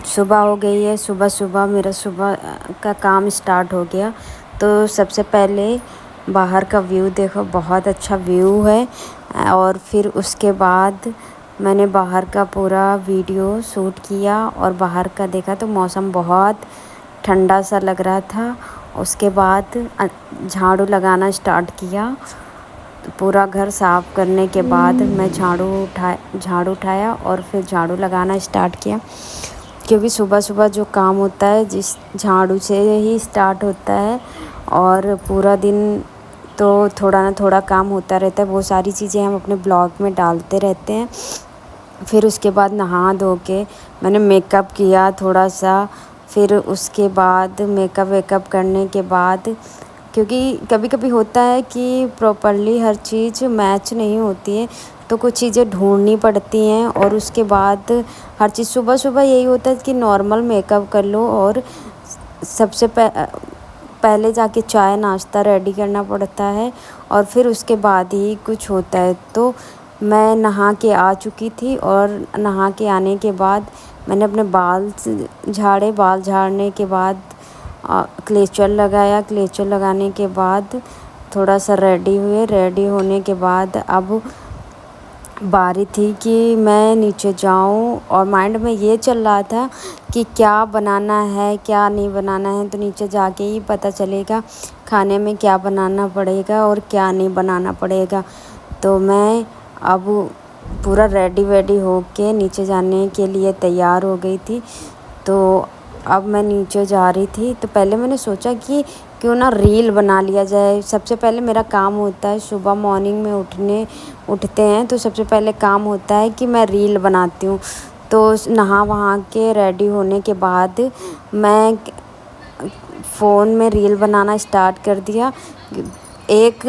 صبح ہو گئی ہے، صبح صبح میرا صبح کا کام اسٹارٹ ہو گیا۔ تو سب سے پہلے باہر کا ویو دیکھو، بہت اچھا ویو ہے۔ اور پھر اس کے بعد میں نے باہر کا پورا ویڈیو شوٹ کیا اور باہر کا دیکھا تو موسم بہت ٹھنڈا سا لگ رہا تھا۔ اس کے بعد جھاڑو لگانا اسٹارٹ کیا۔ پورا گھر صاف کرنے کے بعد میں جھاڑو اٹھایا اور پھر جھاڑو لگانا اسٹارٹ کیا، کیونکہ صبح صبح جو کام ہوتا ہے جس جھاڑو سے ہی اسٹارٹ ہوتا ہے، اور پورا دن تو تھوڑا نہ تھوڑا کام ہوتا رہتا ہے۔ وہ ساری چیزیں ہم اپنے بلاگ میں ڈالتے رہتے ہیں۔ پھر اس کے بعد نہا دھو کے میں نے میک اپ کیا تھوڑا سا۔ پھر اس کے بعد میک اپ کرنے کے بعد، کیونکہ کبھی کبھی ہوتا ہے کہ پراپرلی ہر چیز میچ نہیں ہوتی ہے، تو کچھ چیزیں ڈھونڈنی پڑتی ہیں۔ اور اس کے بعد ہر چیز صبح صبح یہی ہوتا ہے کہ نارمل میک اپ کر لو، اور سب سے پہلے جا کے چائے ناشتہ ریڈی کرنا پڑتا ہے، اور پھر اس کے بعد ہی کچھ ہوتا ہے۔ تو میں نہا کے آ چکی تھی، اور نہا کے آنے کے بعد میں نے اپنے بال جھاڑے۔ بال جھاڑنے کے بعد کلیچر لگایا۔ کلیچر لگانے کے بعد تھوڑا سا ریڈی ہوئے۔ ریڈی ہونے کے بعد اب باری تھی کہ میں نیچے جاؤں، اور مائنڈ میں یہ چل رہا تھا کہ کیا بنانا ہے کیا نہیں بنانا ہے، تو نیچے جا کے ہی پتہ چلے گا کھانے میں کیا بنانا پڑے گا اور کیا نہیں بنانا پڑے گا۔ تو میں اب پورا ریڈی ہو کے نیچے جانے کے لیے تیار ہو گئی تھی۔ تو اب میں نیچے جا رہی تھی، تو پہلے میں نے سوچا کہ کیوں نہ ریل بنا لیا جائے۔ سب سے پہلے میرا کام ہوتا ہے صبح مارننگ میں اٹھتے ہیں تو سب سے پہلے کام ہوتا ہے کہ میں ریل بناتی ہوں۔ تو نہا وہاں کے ریڈی ہونے کے بعد میں فون میں ریل بنانا اسٹارٹ کر دیا۔ ایک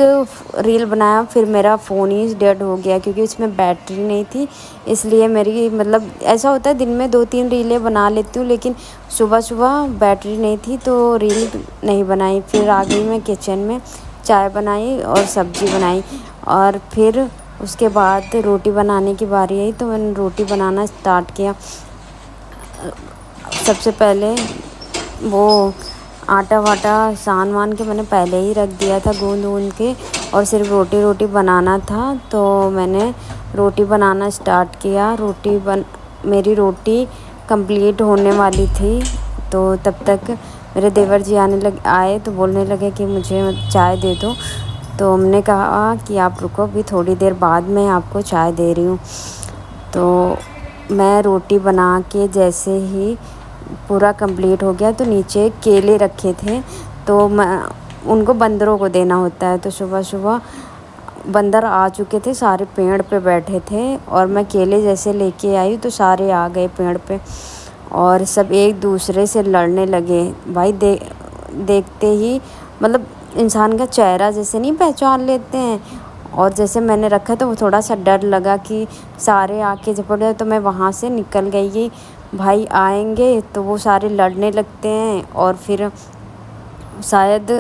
ریل بنایا، پھر میرا فون ہی ڈیڈ ہو گیا، کیونکہ اس میں بیٹری نہیں تھی۔ اس لیے میری ایسا ہوتا ہے دن میں 2-3 ریلیں بنا لیتی ہوں، لیکن صبح بیٹری نہیں تھی تو ریل نہیں بنائی۔ پھر آ گئی میں کچن میں، چائے بنائی اور سبزی بنائی، اور پھر اس کے بعد روٹی بنانے کی باری آئی تو میں نے روٹی بنانا اسٹارٹ کیا۔ سب سے پہلے وہ آٹا واٹا سان کے میں نے پہلے ہی رکھ دیا تھا گوندھ کے، اور صرف روٹی بنانا تھا۔ تو میں نے روٹی بنانا اسٹارٹ کیا۔ میری روٹی کمپلیٹ ہونے والی تھی، تو تب تک میرے دیور جی آئے تو بولنے لگے کہ مجھے چائے دے دو۔ تو ہم نے کہا کہ آپ رکو، ابھی تھوڑی دیر بعد میں آپ کو چائے دے رہی ہوں۔ تو میں روٹی بنا کے جیسے ہی پورا کمپلیٹ ہو گیا، تو نیچے کیلے رکھے تھے، تو ان کو بندروں کو دینا ہوتا ہے۔ تو صبح بندر آ چکے تھے، سارے پیڑ پہ بیٹھے تھے، اور میں کیلے جیسے لے کے آئی تو سارے آ گئے پیڑ پہ، اور سب ایک دوسرے سے لڑنے لگے۔ بھائی دیکھتے ہی انسان کا چہرہ جیسے نہیں پہچان لیتے ہیں، اور جیسے میں نے رکھا تو وہ تھوڑا سا ڈر لگا کہ سارے آ کے جھپٹ جائے، تو میں وہاں سے نکل گئی۔ بھائی آئیں گے تو وہ سارے لڑنے لگتے ہیں، اور پھر شاید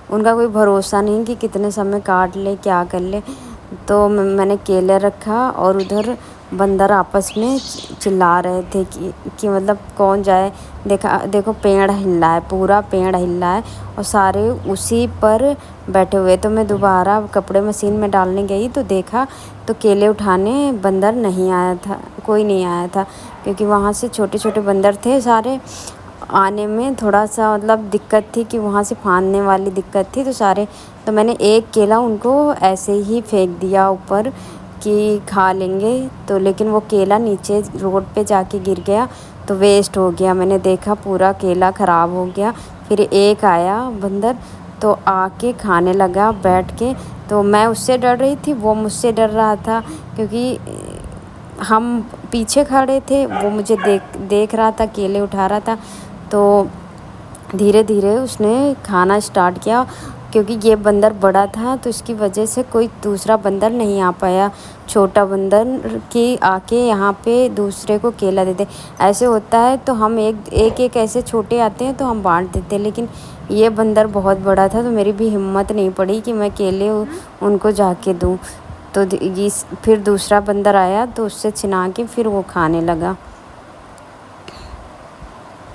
ان کا کوئی بھروسہ نہیں کہ کتنے سمے کاٹ لے کیا کر لے۔ تو میں نے کیلے رکھا، اور ادھر بندر آپس میں چلا رہے تھے کہ کون جائے۔ دیکھو پیڑ ہل رہا ہے، پورا پیڑ ہل رہا ہے، اور سارے اسی پر بیٹھے ہوئے۔ تو میں دوبارہ کپڑے مشین میں ڈالنے گئی تو دیکھا تو کیلے اٹھانے بندر نہیں آیا تھا، کوئی نہیں آیا تھا، کیونکہ وہاں سے چھوٹے چھوٹے بندر تھے سارے۔ آنے میں تھوڑا سا دقت تھی کہ وہاں سے پھاندنے والی دقت تھی، تو میں نے ایک کیلا ان کو ایسے ہی پھینک دیا اوپر کہ کھا لیں گے، تو لیکن وہ کیلا نیچے روڈ پہ جا کے گر گیا تو ویسٹ ہو گیا۔ میں نے دیکھا پورا کیلا خراب ہو گیا۔ پھر ایک آیا بندر تو آ کے کھانے لگا بیٹھ کے، تو میں اس سے ڈر رہی تھی، وہ مجھ سے ڈر رہا تھا، کیونکہ ہم پیچھے کھڑے تھے، وہ مجھے دیکھ رہا تھا، کیلے اٹھا رہا تھا۔ تو دھیرے دھیرے اس نے کھانا اسٹارٹ کیا، کیونکہ یہ بندر بڑا تھا تو اس کی وجہ سے کوئی دوسرا بندر نہیں آ پایا، چھوٹا بندر کہ آ کے یہاں پہ دوسرے کو کیلا دے دے۔ ایسے ہوتا ہے تو ہم ایک ایسے چھوٹے آتے ہیں تو ہم بانٹ دیتے، لیکن یہ بندر بہت بڑا تھا تو میری بھی ہمت نہیں پڑی کہ میں کیلے ان کو جا کے دوں۔ تو پھر دوسرا بندر آیا تو اس سے چھنا کے پھر وہ کھانے لگا۔